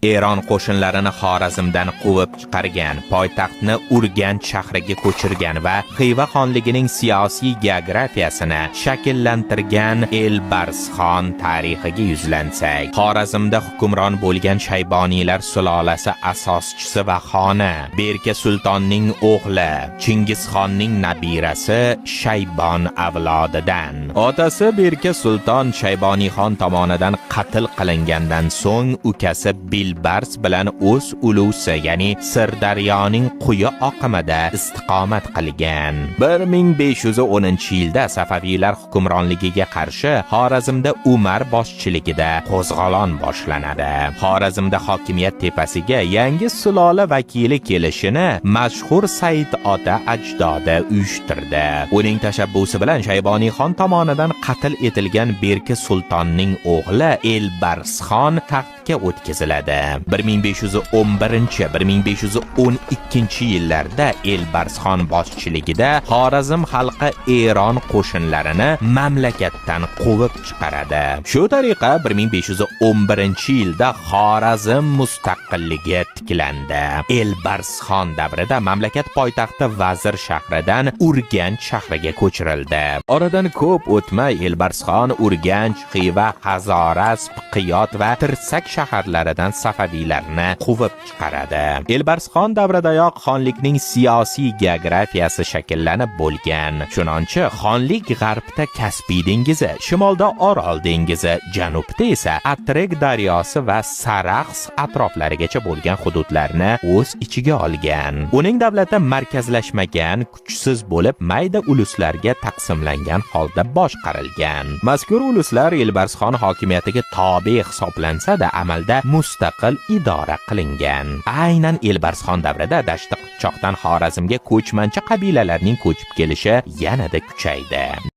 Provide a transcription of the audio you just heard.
Eron qo'shinlarini Xorazmdan quvib chiqargan, poytaxtni Urganch shahriga ko'chirgan va Xiva xonligining siyosiy geografiyasini shakllantirgan Elbarsxon tarixiga yuzlansak, Xorazmda hukmron bo'lgan Shayboniylar sulolasi asoschisi va xoni Berka sultonning o'g'li Chingizxonning nabirasi Shaybon avlodidan. Otasi Berka sulton Shayboniyxon tomonidan qatl qilingandan so'ng ukasi Bilbars bilan o'z ulusi, ya'ni Sirdaryoning quyi oqimida istiqomat qilgan. 1510-yilda Safaviylar hukmronligiga qarshi Xorazmda Umar boshchiligida qo'zg'olon boshlanadi. Xorazmda hokimiyat tepasiga yangi sulola vakili kelishini mashhur Said ota ajdodi uyushtirdi. Uning tashabbusi bilan Shayboniyxon tomonidan qatl etilgan Berka sultonning o'g'li Elbarsxon taxtga o'tkaziladi. 1511-1512 yillarda Elbarsxon boshchiligida Xorazm xalqi Eron qo'shinlarini mamlakatdan quvib chiqaradi. Shu tariqa 1511-yilda Xorazm mustaqilligi tiklandi. Elbarsxon davrida mamlakat poytaxti Vazir shahridan Urganch shahriga ko'chirildi. Oradan ko'p o'tmay Elbarsxon Urganch, Xiva, Hazorasp, Qiyot va Tirsak shaharlaridan Safaviylarni quvib chiqaradi. Elbarsxon davridayoq xonlikning siyosiy geografiyasi shakllanib bo'lgan. Chunonchi xonlik g'arbda Kaspiy dengizi, shimolda Orol dengizi, janubda esa Atrek daryosi va Saraxs atroflarigacha bo'lgan hududlarni o'z ichiga olgan. Uning davlati markazlashmagan, kuchsiz bo'lib mayda uluslarga taqsimlangan holda boshqarilgan. Mazkur uluslar Elbarsxon hokimiyatiga tobe hisoblansa-da, amalda mustaqil idora qilingan. Aynan Elbarsxon davrida Dashti Qipchoqdan Xorazmga ko'chmanchi qabilalarning ko'chib kelishi yanada kuchaydi.